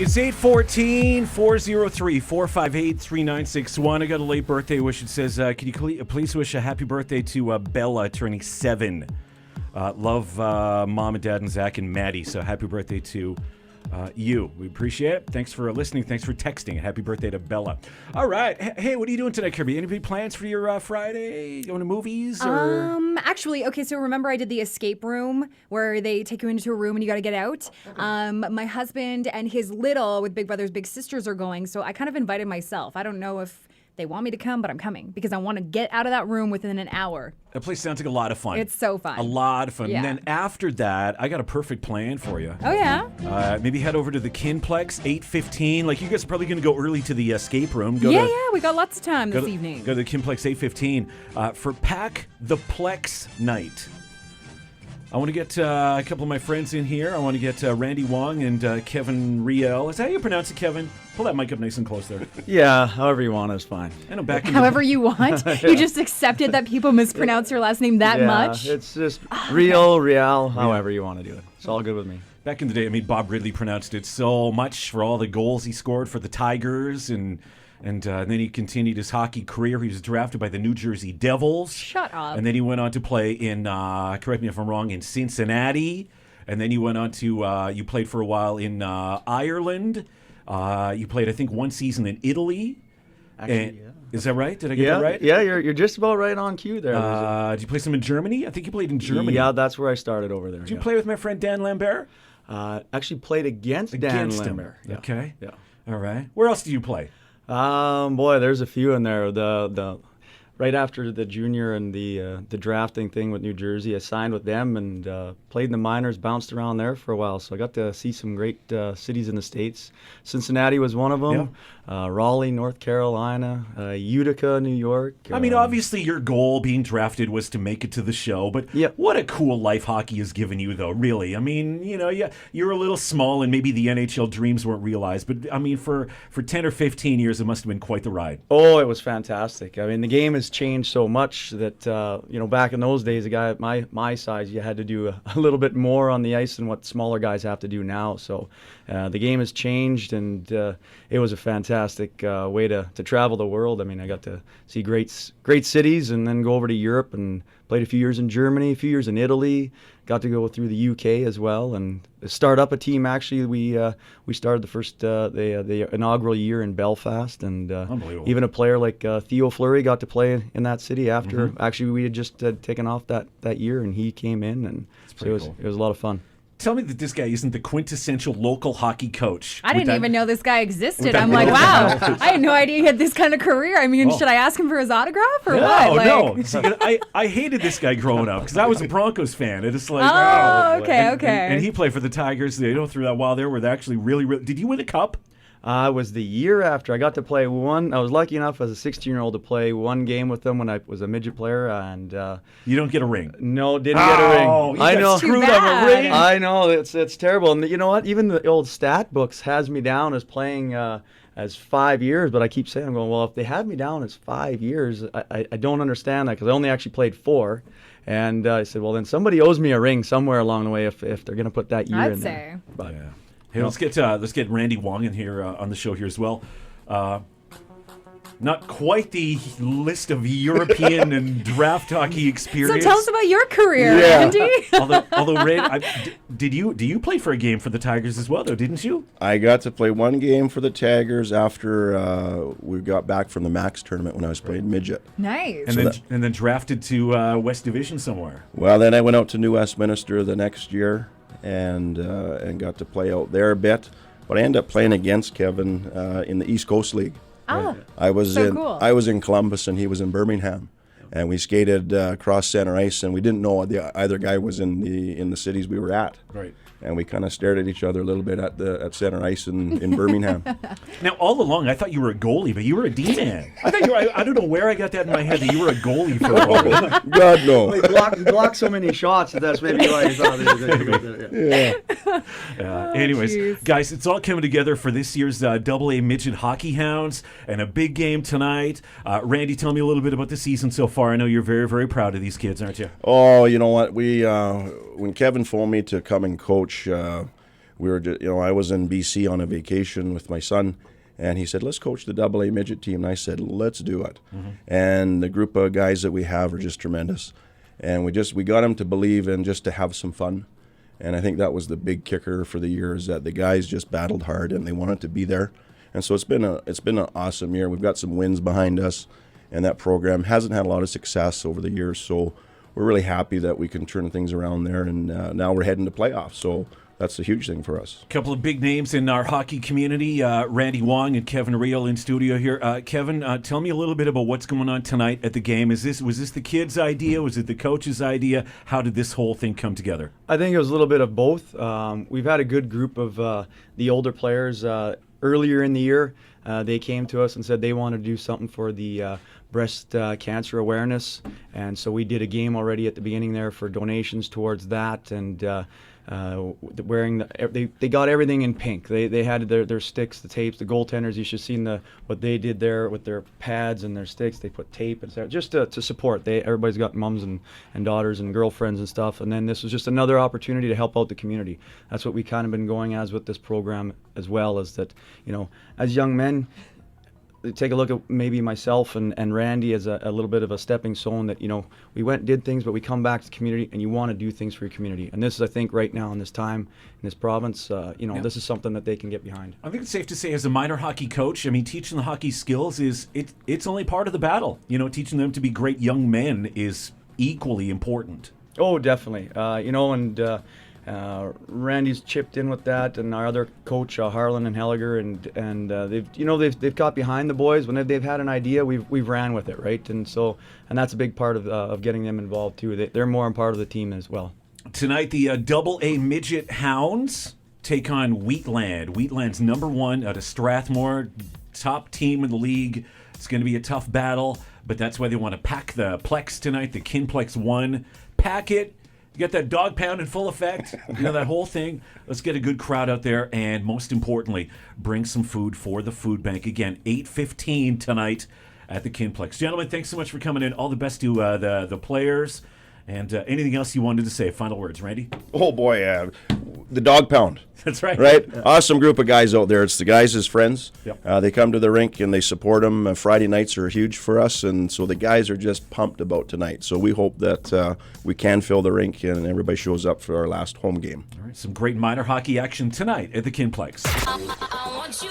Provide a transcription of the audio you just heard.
It's 814-403-458-3961. I got a late birthday wish. It says, can you please wish a happy birthday to Bella, turning 7. Love Mom and Dad and Zach and Maddie. So happy birthday to you. We appreciate it. Thanks for listening. Thanks for texting. Happy birthday to Bella. All right. Hey, what are you doing tonight, Kirby? Any big plans for your Friday? Going to movies? Or? Actually, okay, so remember I did the escape room where they take you into a room and you got to get out? Okay. My husband and his little, with Big Brothers Big Sisters, are going, so I kind of invited myself. I don't know if they want me to come, but I'm coming because I want to get out of that room within an hour. That place sounds like a lot of fun. It's so fun. A lot of fun. Yeah. And then after that, I got a perfect plan for you. Oh, yeah? Maybe head over to the Kinplex, 8:15. Like, you guys are probably going to go early to the escape room. Yeah, we got lots of time this evening. Go to the Kinplex, 8:15 for Pack the Plex night. I want to get a couple of my friends in here. I want to get Randy Wong and Kevin Reihl. Is that how you pronounce it, Kevin? Pull that mic up nice and close there. Yeah, however you want is fine. I know, back in however you want? You just accepted that people mispronounce your last name that much? Yeah, it's just Reihl, however you want to do it. It's all good with me. Back in the day, I mean, Bob Ridley pronounced it so much for all the goals he scored for the Tigers, and then he continued his hockey career. He was drafted by the New Jersey Devils. Shut up. And then he went on to play in, correct me if I'm wrong, in Cincinnati. And then you went on to, you played for a while in Ireland. You played, I think, one season in Italy. Actually, yeah. Is that right? Did I get that right? Yeah, you're just about right on cue there. Did you play some in Germany? I think you played in Germany. Yeah, that's where I started over there. Did you play with my friend Dan Lambert? Actually played against Dan Lambert. Yeah. Okay. Yeah. All right. Where else did you play? Boy, there's a few in there. The right after the junior and the drafting thing with New Jersey, I signed with them and played in the minors, bounced around there for a while. So I got to see some great cities in the States. Cincinnati was one of them. Yeah. Raleigh, North Carolina, Utica, New York. I mean, obviously your goal being drafted was to make it to the show, but what a cool life hockey has given you, though, really. I mean, you're a little small and maybe the NHL dreams weren't realized, but I mean, for 10 or 15 years, it must have been quite the ride. Oh, it was fantastic. I mean, the game has changed so much that, back in those days, a guy at my size, you had to do a little bit more on the ice than what smaller guys have to do now. So the game has changed, and it was a fantastic way to travel the world. I mean, I got to see great cities and then go over to Europe and played a few years in Germany, a few years in Italy, got to go through the UK as well and start up a team. Actually, we started the first the inaugural year in Belfast, and even a player like Theo Fleury got to play in that city after actually we had just taken off that year, and he came in, and so it was a lot of fun. Tell me that this guy isn't the quintessential local hockey coach. I didn't even know this guy existed. I'm like, wow, I had no idea he had this kind of career. I mean, should I ask him for his autograph or what? No. See, I hated this guy growing up because I was a Broncos fan. It is like, okay. And he played for the Tigers. They through that while there were they actually really. Did you win a cup? It was the year after. I got to play one. I was lucky enough as a 16-year-old to play one game with them when I was a midget player, and you don't get a ring. No, didn't get a ring. I know, screwed up a ring. I know, it's terrible. And you know what? Even the old stat books has me down as playing as 5 years, but I keep saying, I'm going, well, if they had me down as 5 years, I don't understand that because I only actually played 4. And I said, well, then somebody owes me a ring somewhere along the way if they're going to put that year in there. I'd say. But, yeah. Hey, let's get Randy Wong in here on the show here as well. Not quite the list of European and draft hockey experience. So tell us about your career, Randy. although Randy, do you play for a game for the Tigers as well, though? Didn't you? I got to play one game for the Tigers after we got back from the Max tournament when I was playing midget. Nice. And then drafted to West Division somewhere. Well, then I went out to New Westminster the next year and got to play out there a bit. But I ended up playing against Kevin in the East Coast League. Oh, I was cool. I was in Columbus and he was in Birmingham, and we skated across center ice, and we didn't know either guy was in the cities we were at. Right. And we kind of stared at each other a little bit at center ice in Birmingham. Now, all along, I thought you were a goalie, but you were a D-man. I thought I don't know where I got that in my head that you were a goalie for a while. God, no. He blocked so many shots that's maybe why he thought Anyways, guys, it's all coming together for this year's AA Midget Hockey Hounds and a big game tonight. Randy, tell me a little bit about the season so far. I know you're very, very proud of these kids, aren't you? Oh, you know what? We when Kevin phoned me to come and coach, we were, I was in BC on a vacation with my son, and he said, let's coach the AA midget team. And I said, let's do it. And the group of guys that we have are just tremendous. And we got them to believe and just to have some fun. And I think that was the big kicker for the year, is that the guys just battled hard and they wanted to be there. And so it's been an awesome year. We've got some wins behind us, and that program hasn't had a lot of success over the years. So we're really happy that we can turn things around there, and now we're heading to playoffs. So that's a huge thing for us. A couple of big names in our hockey community, Randy Wong and Kevin Reihl in studio here. Kevin, tell me a little bit about what's going on tonight at the game. Was this the kids' idea? Was it the coach's idea? How did this whole thing come together? I think it was a little bit of both. We've had a good group of the older players earlier in the year. They came to us and said they wanted to do something for the breast cancer awareness, and so we did a game already at the beginning there for donations towards that, and wearing they got everything in pink. They had their sticks, the tapes, the goaltenders. You should have seen what they did there with their pads and their sticks. They put tape and stuff just to support. Everybody's got mums and daughters and girlfriends and stuff. And then this was just another opportunity to help out the community. That's what we kind of been going as with this program as well, is that, as young men, take a look at maybe myself and Randy as a little bit of a stepping stone, that we went and did things, but we come back to the community, and you want to do things for your community. And this is, I think, right now in this time in this province, this is something that they can get behind. I think it's safe to say, as a minor hockey coach, teaching the hockey skills it's only part of the battle. Teaching them to be great young men is equally important. Oh, definitely. Randy's chipped in with that, and our other coach, Harlan and Helliger, and they've got behind the boys. When they've had an idea, we've ran with it, right? And that's a big part of getting them involved too. They're more a part of the team as well. Tonight, the AA Midget Hounds take on Wheatland. Wheatland's #1 out of Strathmore, top team in the league. It's going to be a tough battle, but that's why they want to pack the Plex tonight, the Kinplex 1. Pack it. You got that dog pound in full effect, that whole thing. Let's get a good crowd out there, and most importantly, bring some food for the food bank. Again, 8:15 tonight at the Kinplex. Gentlemen, thanks so much for coming in. All the best to the players. And anything else you wanted to say? Final words, Randy? Oh, boy, the dog pound. That's right. Right? Yeah. Awesome group of guys out there. It's the guys as friends. Yep. They come to the rink and they support them. Friday nights are huge for us, and so the guys are just pumped about tonight. So we hope that we can fill the rink and everybody shows up for our last home game. All right, some great minor hockey action tonight at the Kinplex. I want you